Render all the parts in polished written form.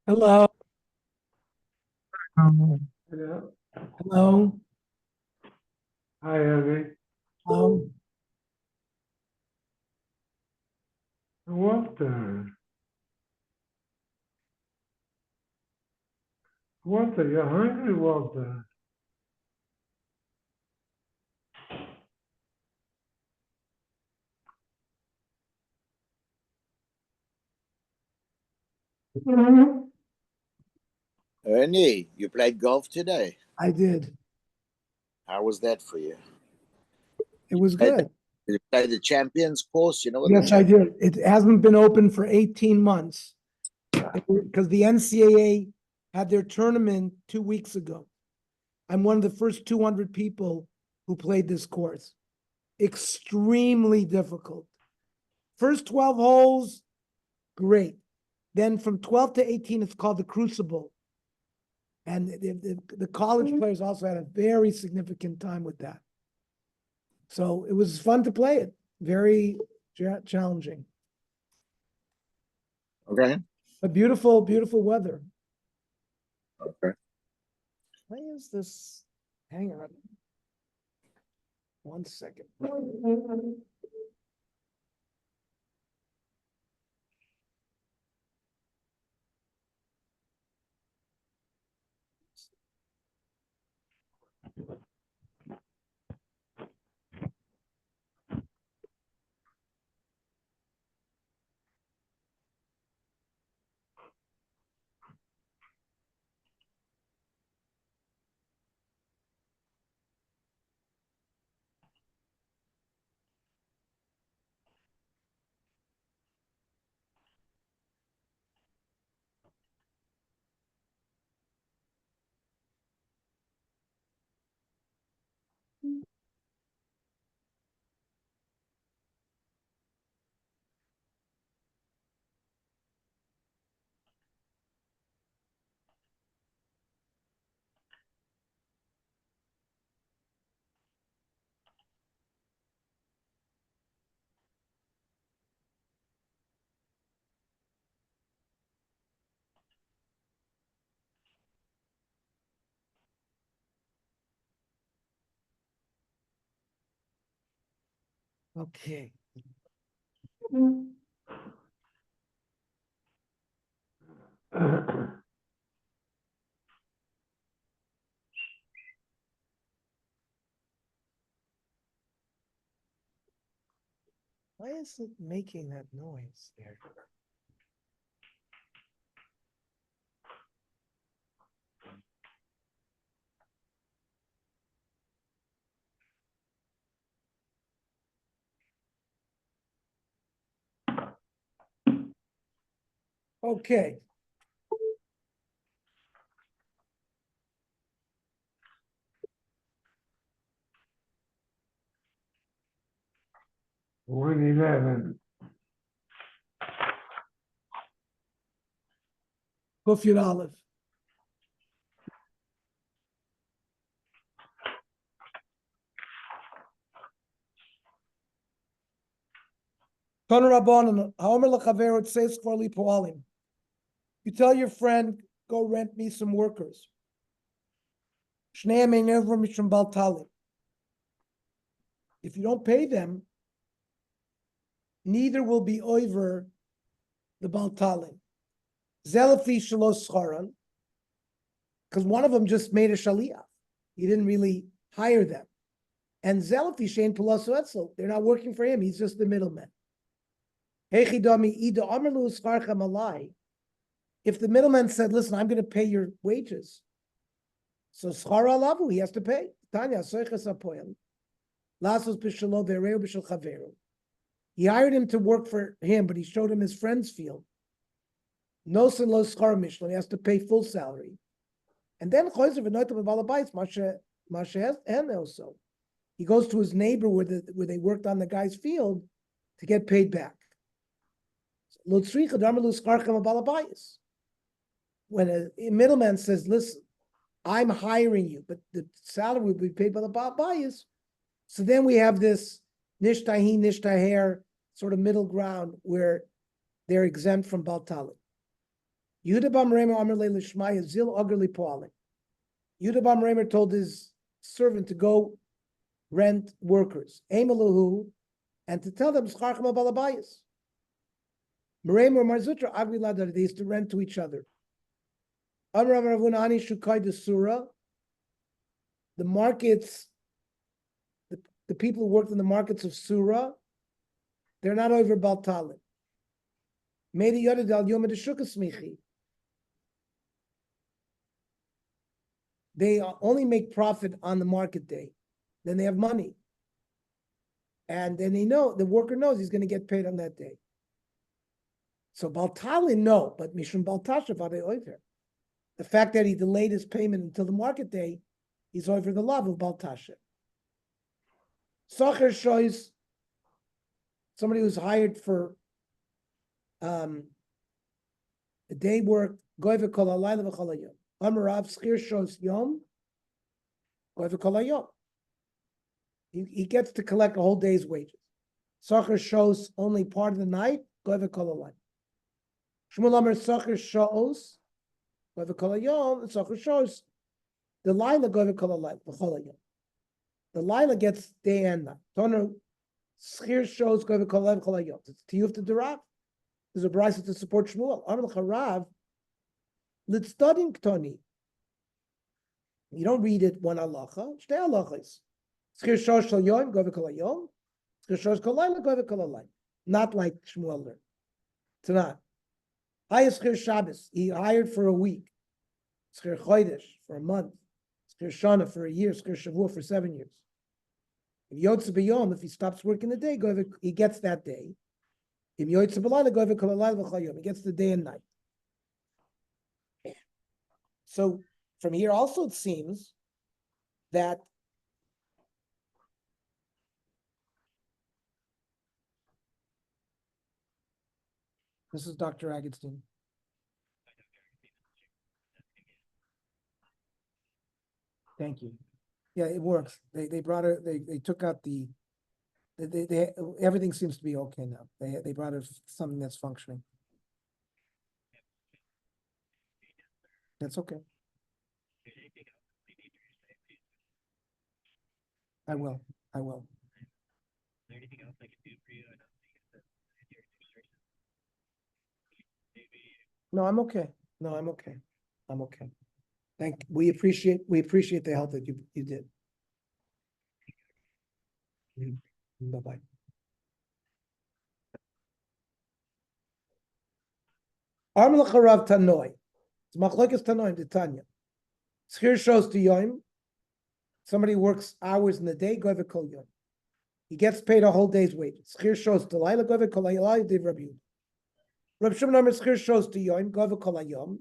Hello, Hello. hello, Hi, Yomi. hello. Walter. Walter, you're hungry, Walter. Ernie, you played golf today. I did. How was that for you? It was Played, good. did you play the Champions course? You know what the Yes, I champion. did. It hasn't been open for 18 months because the NCAA had their tournament 2 weeks ago. I'm one of the first 200 people who played this course. Extrememely difficult. First 12 holes, great. Then from 12 to 18, it's called the Crucible. And the college players also had a very significant time with that. So it was fun to play it. Very challenging, Okay. but beautiful, beautiful weather. Okay. Why is this? Hang on. 1 second. Okay. Why is it making that noise there? Okay. One 11. Kufyud Aleph. Tanu Rabbanan, Haomer L'Chaver, it says for Li Poalim. You tell your friend, go rent me some workers. Shneim Einever Mishum Baltalim. If you don't pay them, neither will be over the Baltalim. Zelafi Shalos Scharan, because one of them just made a Shaliyah. He didn't really hire them. And Zelafi Shein Pulasu Etzel, they're not working for him. He's just the middleman. If the middleman said, listen, I'm going to pay your wages, so schar alavu, he has to pay. Tanya, he hired him to work for him, but he showed him his friend's field. Nosen lo schar mishlon, he has to pay full salary. And then he goes to his neighbor where they worked on the guy's field to get paid back. When a middleman says, listen, I'm hiring you, but the salary will be paid by the Ba'abayis. So then we have this nishtahi, nishtaher sort of middle ground where they're exempt from Baltalim. Yehuda Bam Remer Amar Le Lishmaya Zil Ogerli Poalim. Yehuda Bam Remer told his servant to go rent workers. Emalahu, and to tell them Scharchma Balabayas. Meremer Marzutra Agviladar, they used to rent to each other. Amar Ravunani Shukai de Surah. The markets, the people who worked in the markets of Surah, they're not over Baltalim. Maybe Yodadal Yom Smichi. They only make profit on the market day. Then they have money. And then they know, the worker knows he's going to get paid on that day. So Baltalin, no, but Mishum Baltashav Over. The fact that he delayed his payment until the market day, he's over the love of Baltashav. Sacher shows somebody who's hired for a day work, Goiva Kol Alayla V'Cholayom. Amarav Schir shows Yom, Goiva Kol Hayom. He gets to collect a whole day's wages. Sacher shows only part of the night, Goiva Kol Alayla. Shmuel Amar Sacher shows, Goiva Kol Hayom, and Sacher shows the Laila Goiva Kol Alayla V'Cholayom. The Laila gets day and night. Toner Schir shows Goiva Kol Alayla V'Cholayom. It's Tiyuf to Derav. There's a brisa to support Shmuel. Amar L'Charav, L'Tzadim Ktoni. You don't read it one halacha, shtei halachas. Schir shosh shel yom, goyve kol hayom. Schir shosh kol layla, goyve kol halayla. Not like Shmuel learned. It's not. Highest schir Shabbos, he hired for a week. Schir chodesh for a month. Schir shana for a year. Schir shavua for 7 years. If yotze b'yom, if he stops working the day, he gets that day. If yotze b'layla, goyve kol halayla v'chayom. He gets the day and night. So from here also it seems that this is Dr. Agustin. Thank you. Yeah, it works. They brought her. They took out the. They everything seems to be okay now. They brought her something that's functioning. That's okay. I will. I will. Is there anything else I can do for you? I don't think it's maybe. No, I'm okay. No, I'm okay. I'm okay. We appreciate the help that you did. Bye-bye. Armel Charav Tanoi. It's Machlokes Tanoim to Tanya. Schir shows to Yom. Somebody works hours in the day, Goyve Kol Yom. He gets paid a whole day's wages. Schir shows to Laila, Goyve Kol Hayom, Div Rabbi Yehuda. Rabbi Shimon Amar Schir shows to Yom, Goyve Kol Hayom.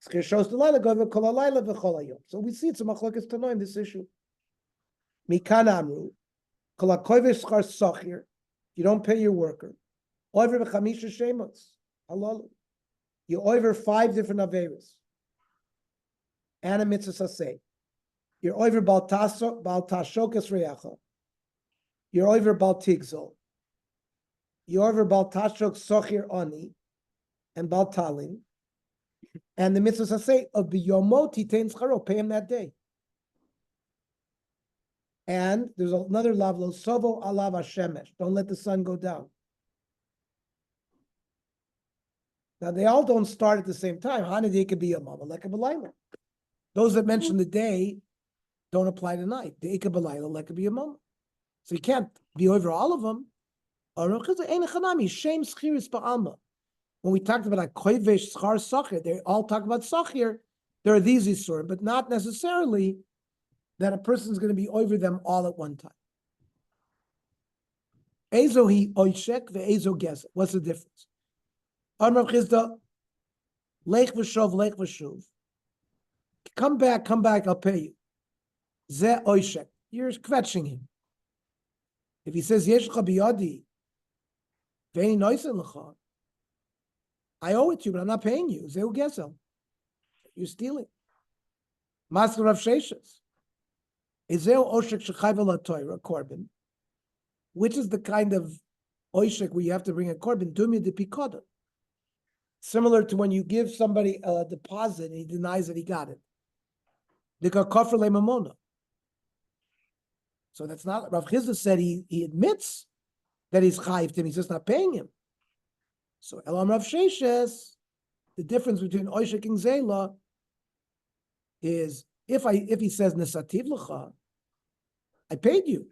Schir shows to Laila, Goyve Kol Halayla v'Chol Hayom. So we see it's a Machlokes Tanoim, this issue. Mikan Amru, Kol HaKoyve Schar Sochir, you don't pay your worker. Over b'chamisha shemos, halalu. You over 5 different averas. And a mitzvah saseh. You're over Bal Tashokas Reyacha. You're over Bal Tigzol. You're over Bal Tashok Sochir Oni and Bal Talin. And the mitzvah saseh of Biyomot Titain Scharo, pay him that day. And there's another lavlo, Sovo Alav Hashemesh. Don't let the sun go down. Now, they all don't start at the same time. Hanaday could be a mama, like a balayla. Those that mention the day don't apply to night. The ikka balayla, like a be a mama. So you can't be over all of them. When we talked about koivesh schar sachir, they all talk about sachir. There are these isurim, but not necessarily that a person is going to be over them all at one time. Ezo hi oishek ve'ezo geser. What's the difference? Amar Chizda, Lech v'shuv. Come back, I'll pay you. Ze oishek. You're kvetching him. If he says, Yesh l'cha biyadi, ve'eni noisen l'cha, I owe it to you, but I'm not paying you. Zeu gesel. You're stealing. Master Rav Sheshes. Ezeu oshek shechayva la'toira, korban. Which is the kind of oishek where you have to bring a korban? Dumi de pikoda. Similar to when you give somebody a deposit and he denies that he got it. So that's not, Rav Chizda said he admits that he's chayv him, he's just not paying him. So Elam Rav Sheshes, the difference between Oishek and Zela is if he says Nesativ L'cha, I paid you.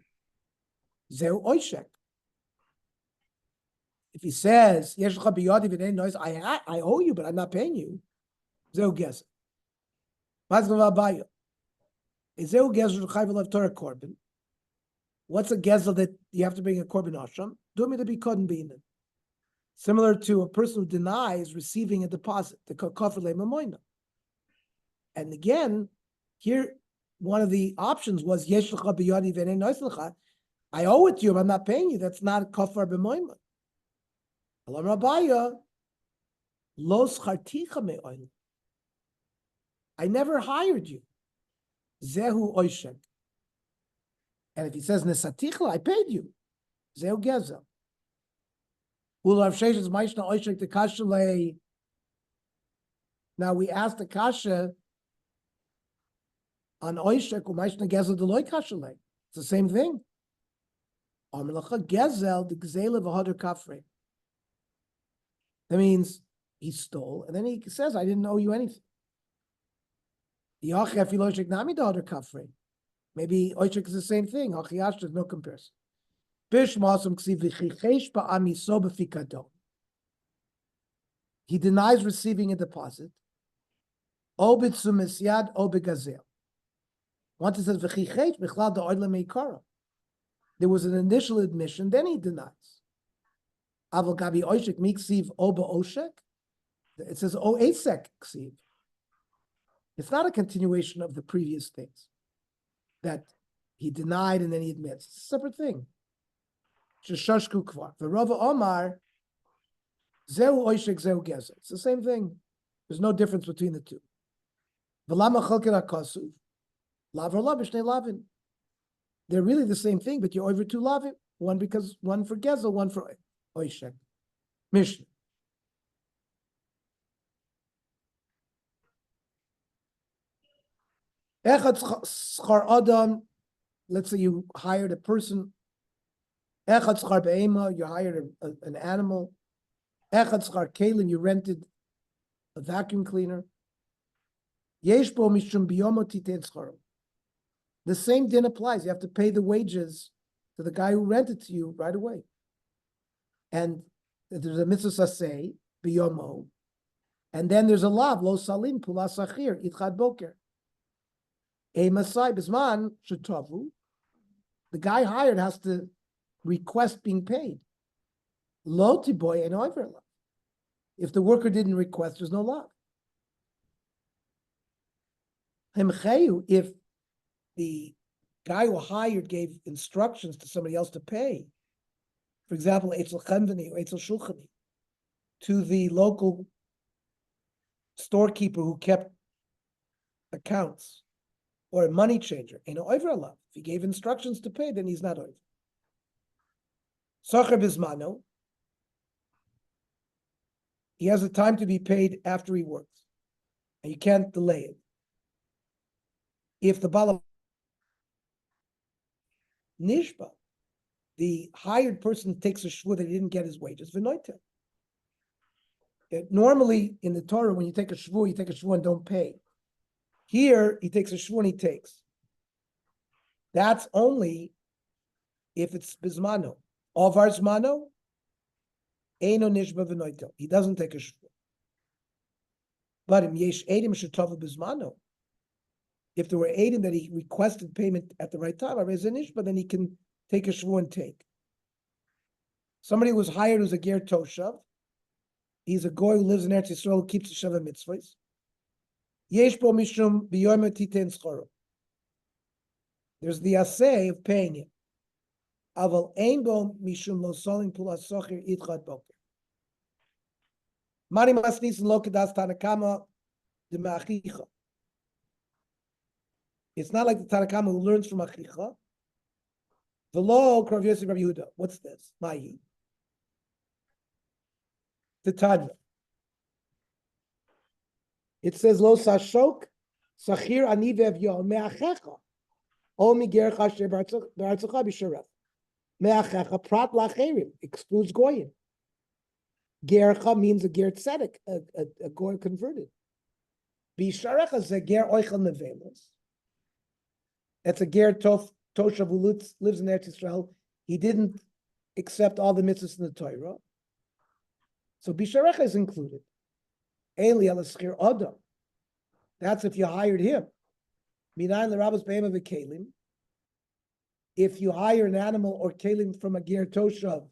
Zeu Oishek. If he says, Yesh L'cha biyadi v'nei nois, I owe you, but I'm not paying you. Zeu Gezer. Mazlav Abaya. Zeu Gezer L'chayv L'av Torah Korban. What's a gezel that you have to bring a korban ashram? Do me to be kodin beinan. Similar to a person who denies receiving a deposit, the kafir le'mamoina. And again, here one of the options was yesh l'cha biyadi v'nei nois l'cha. I owe it to you, but I'm not paying you. That's not kafir b'moima. Alam Rabaya lo scharticha me'oin. I never hired you. Zehu oishek. And if he says nesatichla, I paid you. Zeu gezel. Ulav sheshes ma'ishna oishek the kashalei. Now we asked the kasha on oishek u'ma'ishna gezel deloy kashalei. It's the same thing. Amelacha gezel the gzela v'hodar kafre. That means he stole, and then he says, "I didn't owe you anything." Yachef iloshek nami v'hodar kafre. Maybe Oishek is the same thing. Hachiyash, there's no comparison. He denies receiving a deposit. Once it says there was an initial admission, then he denies. It says it's not a continuation of the previous things that he denied and then he admits. It's a separate thing. Sheshashku kvar. V'rova Omar, zeu oishek zeu gezer. It's the same thing. There's no difference between the two. V'lama chalken hakasuv. Lav or b'shnei lavin. They're really the same thing, but you're over two lavin. One for gezer, one for oishek. Mishnah. Echad schar adam. Let's say you hired a person. Echad schar be'ema, you hired an animal. Echad schar kelim, you rented a vacuum cleaner. Yesh bo mishum biyomo titen scharo. The same din applies. You have to pay the wages to the guy who rented to you right away. And there's a mitzvah saseh, biyomo. And then there's a lav, lo salim, pula sachir, itchad boker. A Masai Bisman Shutavu, the guy hired has to request being paid. Lo tiboy and overlap. If the worker didn't request, there's no law. If the guy who hired gave instructions to somebody else to pay, for example, Eitzel Chenveni or Eitzel Shulchani, to the local storekeeper who kept accounts, or a money changer, in over Allah. If he gave instructions to pay, then he's not over. Sacher bismano, he has a time to be paid after he works, and you can't delay it. If the bala nishba, the hired person takes a shvur that he didn't get his wages, v'noita. Normally in the Torah, when you take a shvur and don't pay. Here, he takes a shvur and he takes. That's only if it's bismano. Ovar zmano, eino nishba v'noito. He doesn't take a shvur. But im yesh edim shetova bismano. If there were edim that he requested payment at the right time, but then he can take a shvur and take. Somebody who was hired who's a ger toshav. He's a goy who lives in Eretz Yisrael who keeps the Sheva mitzvahs. Yesh bo mishum biyom titen schoro. There's the assay of paying him. Aval ein bo mishum lo solim pula socher itchad boker. Mari masnis lo kedas tanakama de ma'achicha. It's not like the Tanakama who learns from achicha. V'lo Krav Yosef Rabbi Yehuda. What's this? Ma'i. The Tanya. It says lo sashok sachir ani ve'evyon me'achecha o migercha asher b'artzecha b'sharef me'achecha prat lacherim excludes goyim. Gercha means a ger tzedek, a goy converted. B'sharecha is a ger oichel nevelos. That's a ger toshav who lives in Eretz Yisrael. He didn't accept all the mitzvahs in the Torah. So Bisharecha is included. Eli alaschir adam. That's if you hired him. Minayin l'rabos be'ema v'kelim. If you hire an animal or kelim from a ger toshav,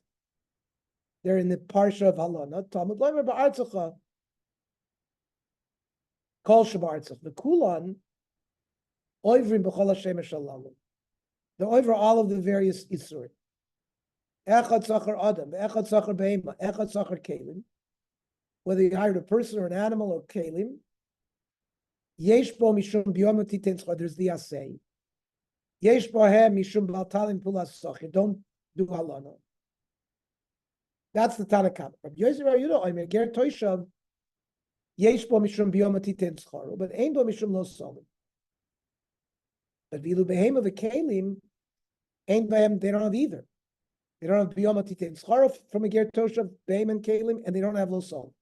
they're in the parsha of Halana. Talmud loimer ba'artzecha. Kol shebartzech. The kulan oivrim b'chol hashemesh halalu. They're over all of the various isurim. Echad tzachar adam, echad tzachar be'ema, echad tzachar kelim. Whether you hired a person or an animal or kelim, yesh bo mishum biyom titentzcha. There's the assay. Yesh bo hem mishum baltalim pulas sachir. Don't do halana. That's the Tanakam. Rabbi Yosef Bar Yehuda Omer ger toishav yesh bo mishum biyom titentzcha, but ein bo mishum lo salim. But vilu behema v'kelim ein behem. They don't have either. They don't have biyom titentzcha from a ger toshav behem and kelim, and they don't have lo salim.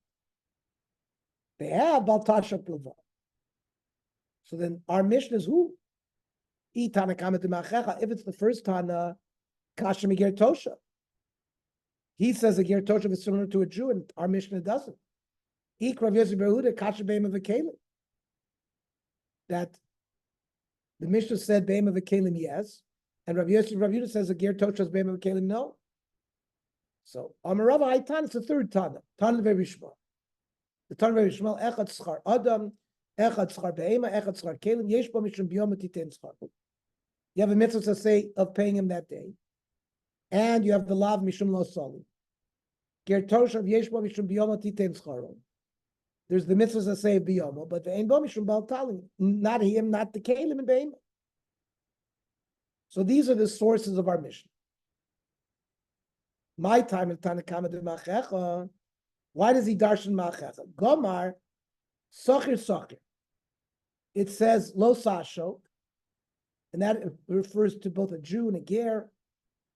They have baltasha pilva. So then our mission is who? If it's the first Tana, kasha miger tosha. He says a ger tosha is similar to a Jew, and our Mishnah doesn't. That the Mishnah said be'ema v'kelim yes, and Rav Yehuda says a ger tosha is be'ema v'kelim no. So Amarava Haitan, it's the third Tana. Tana ve'rishma. The Tana ve'rishma echad schar adam, echad schar be'ema, echad schar kelim yesh bo mishum biyom titen schar. You have a mitzvah to say of paying him that day, and you have the lav mishum lo salim. Ger toshav yesh bo mishum biyom titen schar. There's the mitzvahs that say biyom, but the ein bo mishum bal talim, not him, not the kelim and be'ema. So these are the sources of our mission. My time in Tanakama de Machecha. Why does he darshan Machecha? Gomar, sochir. It says lo sashok, and that refers to both a Jew and a ger.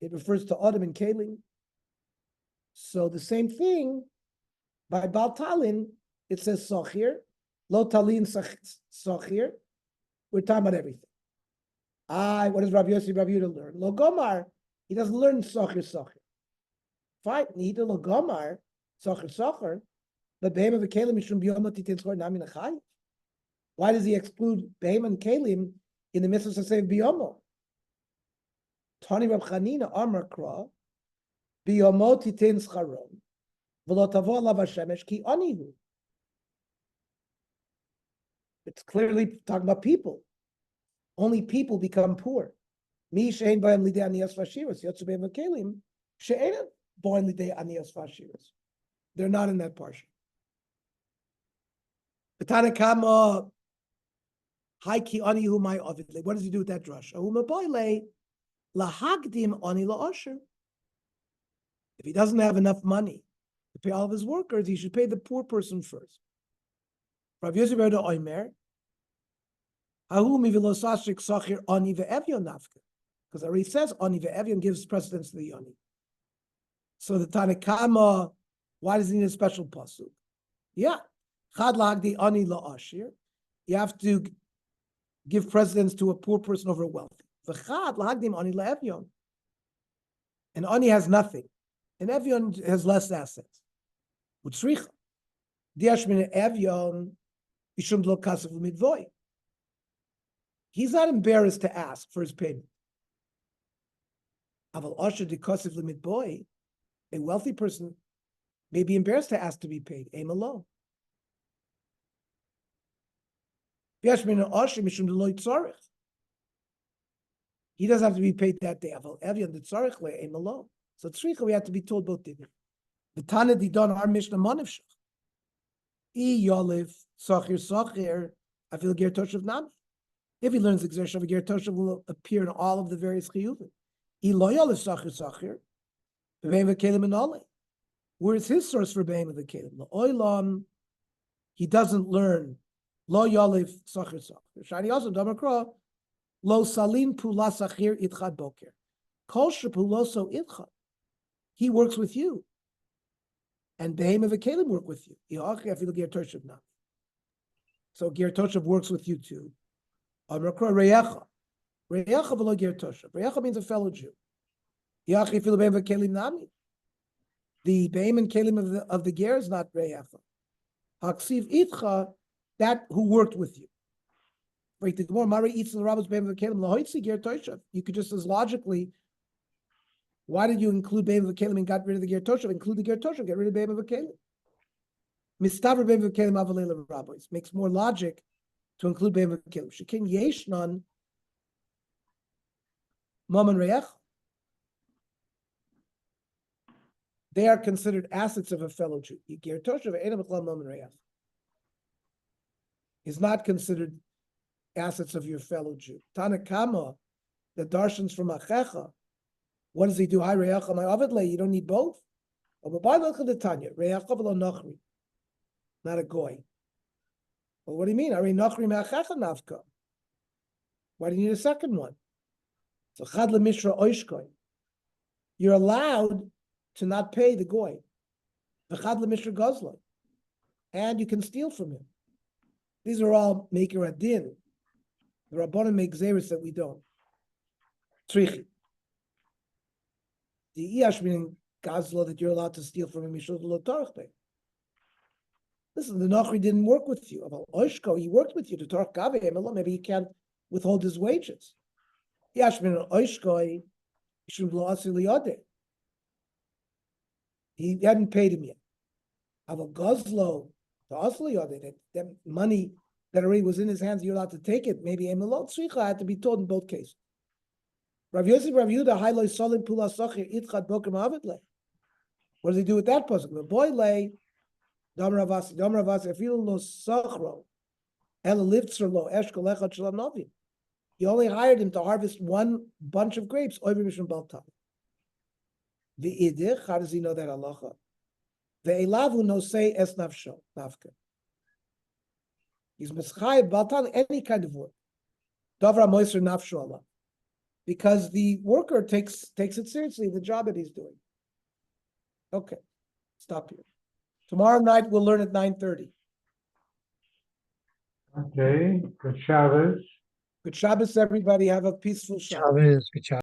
It refers to Adam and Kalim. So the same thing by Bal Talin, it says sochir, lo talin sochir. We're talking about everything. What does Rabbi Yossi Rabbi Yehuda learn? Lo Gomar, he doesn't learn sochir. Fine, neither lo Gomar, sochir, but behem of kelim mishum biyom titin schor nami nachay. Why does he exclude behem and kelim in the mitzvah to say biyomo? Tani Rab Chanina Amar Kra biyomo titin scharon v'lo tavo alav hashemesh ki anihu. It's clearly talking about people. Only people become poor. Mi she'ein b'hem lidei aniyas v'ashiros yotzu behem v'kelim she'ein b'hem lidei aniyas v'ashiros. They're not in that portion. Tanakama Hai ki anihu my ovidle. What does he do with that drush? Lahagdim ani la'asher. If he doesn't have enough money to pay all of his workers, he should pay the poor person first. Rav Yosef Bar Yehuda Omer, Hahu mivilosashik sachir ani ve'evyon nafka, because it already says ani ve'evyon gives precedence to the ani. So the Tanakama, why does he need a special pasuk? Yeah, chad lahagdi ani la'asher. You have to give precedence to a poor person over a wealthy. V'chad lahagdim ani la'evyon. And ani has nothing, and evyon has less assets. Utzricha diash min evyon ishum lo kasav midvoy. He's not embarrassed to ask for his payment. Aval asher dikasav midvoy, a wealthy person may be embarrassed to ask to be paid. Aim alone. He doesn't have to be paid that day. Aim alone. So tzricha, we have to be told both things. The Tana Didon, our Mishnah Monivshach. I Yoliv, Sachir, I feel Ger Toshav Nami. If he learns the Gzer of Ger Toshav, will appear in all of the various chiyuvim. I Lo Yoliv, Sachir, Be'em V'kelim and Ole. Where's his source for Be'em V'kelim? L'oilam, he doesn't learn Lo yolif sachir sachir. Shani also damakra. Lo salin pula sachir itchad boker. Kol shepuloso itchad. He works with you. And Behem of Kalim work with you. So Ger Toshav works with you too. Reyecha v'lo Ger Toshav. Reyecha means a fellow Jew. The Behem and Kalim of the Ger is not Reyecha. Haksiv Itcha, that who worked with you. Right, the more Mari eats the rabbis Behem of Kalim lahoitzi Ger Toshav. You could just as logically. Why did you include Behem of Kalim and got rid of the Ger Toshav? Include the Ger Toshav, get rid of Behem of Kalim. Mistaver Behem of Kalim avalei rabbis makes more logic to include Behem of Kalim. Shekin yeshnon Maman Reyecha. They are considered assets of a fellow Jew. Ger Toshav Einam B'chol Maman Reyecha is not considered assets of your fellow Jew. Tanakama, the darshans from Achecha. What does he do? Hi, Reyecha, my avidle. You don't need both. Not a goy. Well, what do you mean? Why do you need a second one? So chad lemishra oishkoy. You're allowed to not pay the goy. V'chad lemishra gozloy. And you can steal from him. These are all maker adin. The Rabbanim make zeres that we don't. Trichi. The Iash meaning Gazlo that you're allowed to steal from him, listen, the Nachri didn't work with you. About Oishko, he worked with you to talk Gabe, maybe he can't withhold his wages. Iash meaning Oishko, he hadn't paid him yet. About Gazlo, the Asli that money that already was in his hands, you're allowed to take it. Maybe Emelot Tzricha had to be told in both cases. Rav Yosef, Rav Yehuda, Hailoi Solim Pula Sochir Itchad Boker Ma'avid. What does he do with that pasuk? The boy lay Dam Ravasi Afilu Lo Sochro Ela Livtzer Lo Eshkol Echad Shalom Novim. He only hired him to harvest one bunch of grapes. Oiver Mishum Baltam. The Idich, how does he know that halacha? The Elavu no say es nafsho nafka. He's Mischai Baltam any kind of work. Davra Moiser Nafsho Allah. Because the worker takes it seriously, the job that he's doing. Okay, stop here. Tomorrow night we'll learn at 9:30. Okay, good Shabbos. Good Shabbos, everybody. Have a peaceful Shabbos. Good Shabbos.